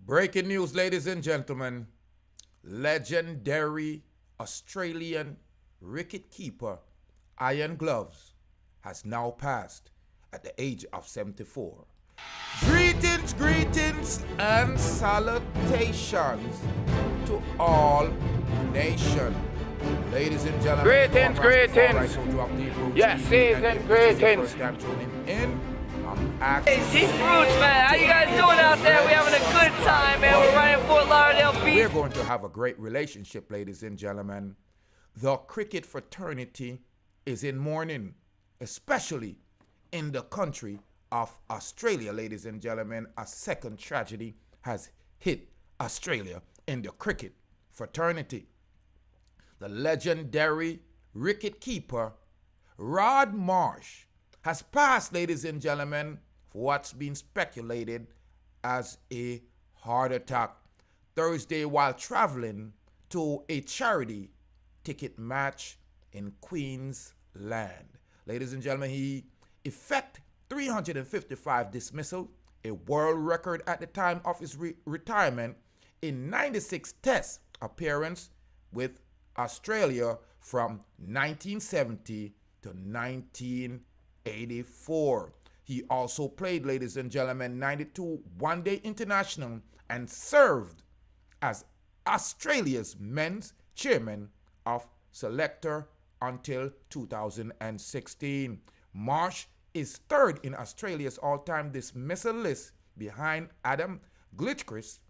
Breaking news, ladies and gentlemen. Legendary Australian wicket-keeper Ian Gloves has now passed at the age of 74. Greetings, and salutations to all nation. Ladies and gentlemen, Greetings. Yes, season greetings. Hey, Deep Roots, man. How you guys doing out there? We're having a good time, man. We're right in Fort Lauderdale Beach. We're going to have a great relationship, ladies and gentlemen. The cricket fraternity is in mourning, especially in the country of Australia, ladies and gentlemen. A second tragedy has hit Australia in the cricket fraternity. The legendary wicket-keeper Rod Marsh has passed, ladies and gentlemen, for what's been speculated as a heart attack Thursday while traveling to a charity ticket match in Queensland. Ladies and gentlemen, he effected 355 dismissal, a world record at the time of his retirement in 96 test appearance with Australia from 1970 to 1984. He also played, ladies and gentlemen, 92 one-day international and served as Australia's men's chairman of selector until 2016. Marsh is third in Australia's all-time dismissal list behind Adam Gilchrist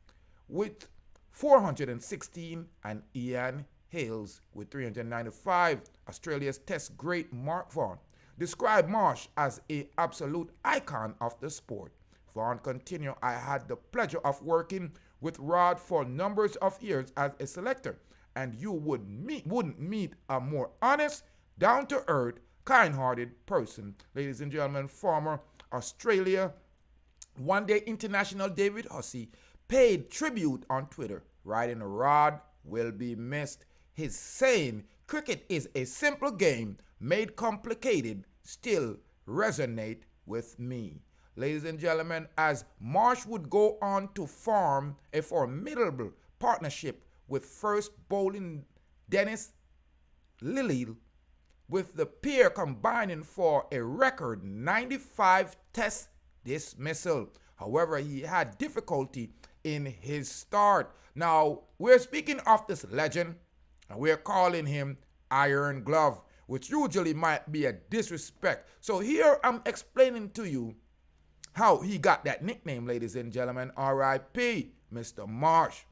with 416 and Ian Healy with 395. Australia's test great Mark Vaughan described Marsh as an absolute icon of the sport. Vaughan continued, I had the pleasure of working with Rod for numbers of years as a selector, and you wouldn't meet a more honest, down-to-earth, kind-hearted person. Ladies and gentlemen, former Australia one-day international David Hussey paid tribute on Twitter, writing, Rod will be missed. His saying, cricket is a simple game made complicated, still resonate with me. Ladies and gentlemen, as Marsh would go on to form a formidable partnership with first bowling Dennis Lillee, with the pair combining for a record 95 test dismissal. However, he had difficulty in his start. Now, we're speaking of this legend, and we're calling him Iron Glove, which usually might be a disrespect. So here I'm explaining to you how he got that nickname, ladies and gentlemen, R.I.P. Mr. Marsh.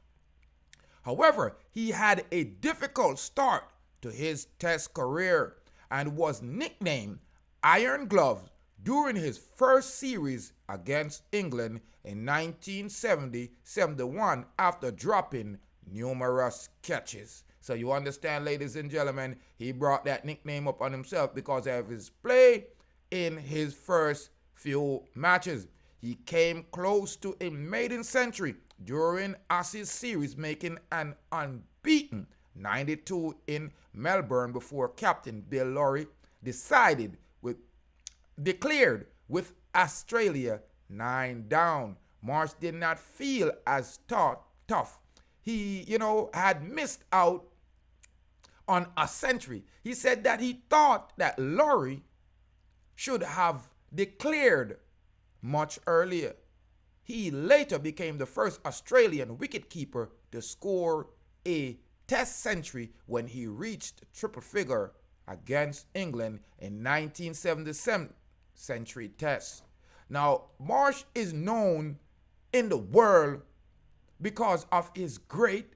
However, he had a difficult start to his test career and was nicknamed Iron Glove during his first series against England in 1970-71 after dropping numerous catches. So you understand, ladies and gentlemen, he brought that nickname up on himself because of his play in his first few matches. He came close to a maiden century during Aussie's series, making an unbeaten 92 in Melbourne before Captain Bill Lawry declared with Australia 9 down. Marsh did not feel as tough. He, had missed out on a century. He said that he thought that Lawry should have declared much earlier. He later became the first Australian wicketkeeper to score a test century when he reached triple figure against England in 1977 century test. Now, Marsh is known in the world because of his great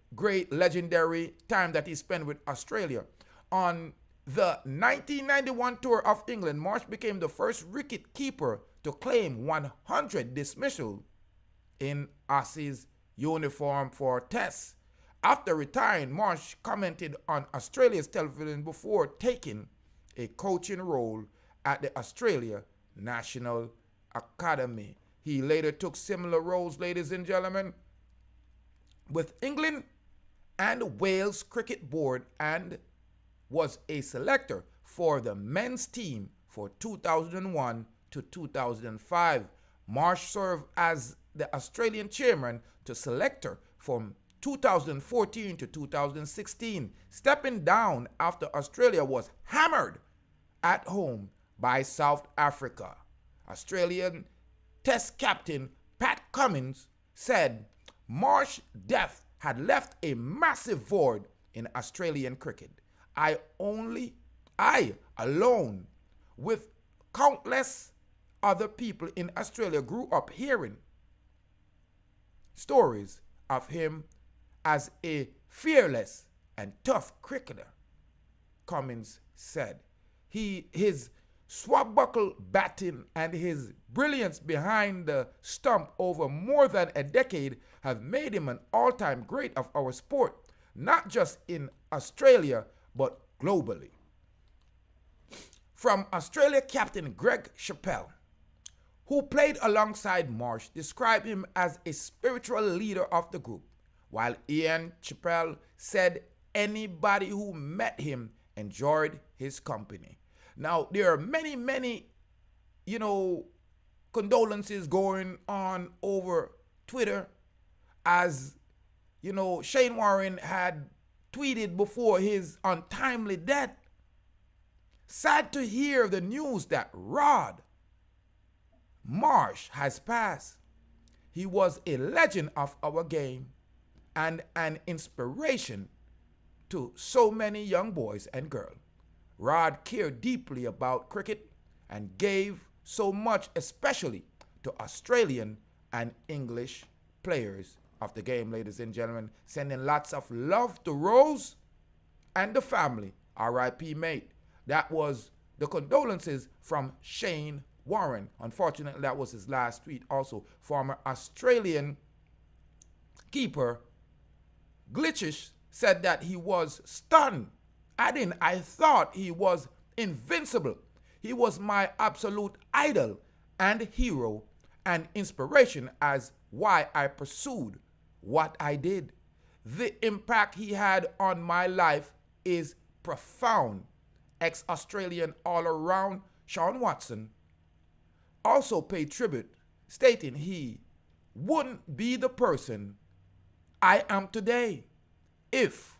legendary time that he spent with Australia. On the 1991 tour of England, Marsh became the first wicket keeper to claim 100 dismissal in Aussie's uniform for tests. After retiring, Marsh commented on Australia's television before taking a coaching role at the Australia National Academy. He later took similar roles, ladies and gentlemen, with England and Wales Cricket Board, and was a selector for the men's team for 2001 to 2005. Marsh served as the Australian chairman to selector from 2014 to 2016, stepping down after Australia was hammered at home by South Africa. Australian Test captain Pat Cummins said Marsh's death had left a massive void in Australian cricket. I alone, with countless other people in Australia, grew up hearing stories of him as a fearless and tough cricketer, Cummins said. His swashbuckle batting and his brilliance behind the stump over more than a decade have made him an all-time great of our sport, not just in Australia, but globally. From Australia captain Greg Chappell, who played alongside Marsh, described him as a spiritual leader of the group, while Ian Chappell said anybody who met him enjoyed his company. Now, there are many, condolences going on over Twitter, as, Shane Warne had tweeted before his untimely death. Sad to hear the news that Rod Marsh has passed. He was a legend of our game and an inspiration to so many young boys and girls. Rod cared deeply about cricket and gave so much, especially to Australian and English players of the game, ladies and gentlemen. Sending lots of love to Rose and the family. R.I.P. mate. That was the condolences from Shane Warne. Unfortunately, that was his last tweet. Also, former Australian keeper Gilchrist said that he was stunned, adding, I thought he was invincible. He was my absolute idol and hero and inspiration as why I pursued what I did. The impact he had on my life is profound. Ex-Australian all-around Sean Watson also paid tribute, stating he wouldn't be the person I am today if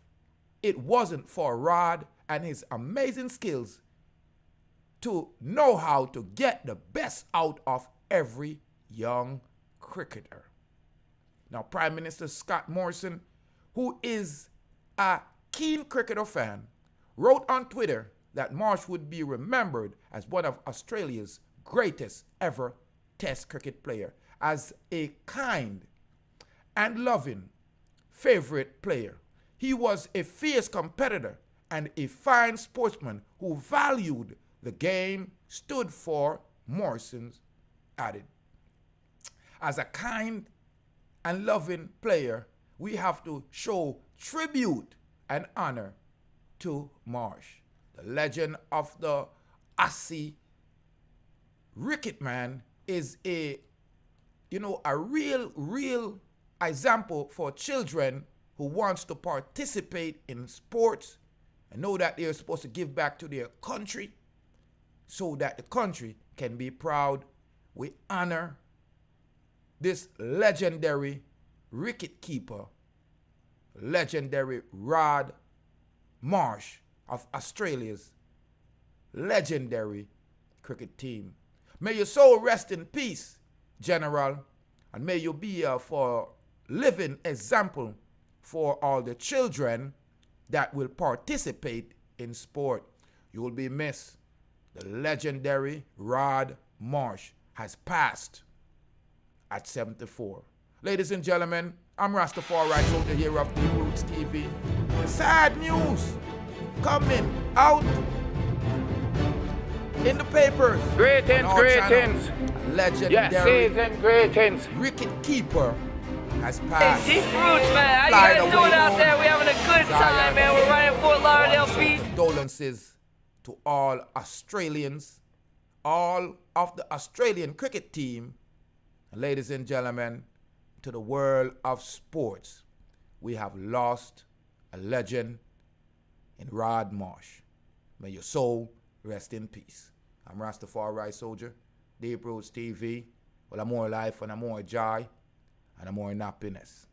it wasn't for Rod and his amazing skills to know how to get the best out of every young cricketer. Now, Prime Minister Scott Morrison, who is a keen cricketer fan, wrote on Twitter that Marsh would be remembered as one of Australia's greatest ever Test cricket player, as a kind and loving favorite player. He was a fierce competitor and a fine sportsman who valued the game, stood for, Morrison's added. As a kind and loving player, we have to show tribute and honor to Marsh. The legend of the Aussie Wicket Man is a real example for children who wants to participate in sports and know that they're supposed to give back to their country so that the country can be proud. We honor this legendary wicket-keeper, legendary Rod Marsh of Australia's legendary cricket team. May your soul rest in peace, General, and may you be a living example for all the children that will participate in sport. You will be missed. The legendary Rod Marsh has passed at 74. Ladies and gentlemen, I'm Rastafari, soldier here of Deep Roots TV. Sad news coming out in the papers. Greetings. Legendary Yes, season greetings. wicket-keeper has passed. Hey, Deep Roots, man. How you guys doing out there? We having a good time, man. We're right in Fort Lauderdale Beach. Condolences to all Australians, all of the Australian cricket team, and ladies and gentlemen, to the world of sports. We have lost a legend in Rod Marsh. May your soul rest in peace. I'm Rastafari Soldier, Deep Roots TV. Well, I'm more life and I'm more joy. and more in happiness.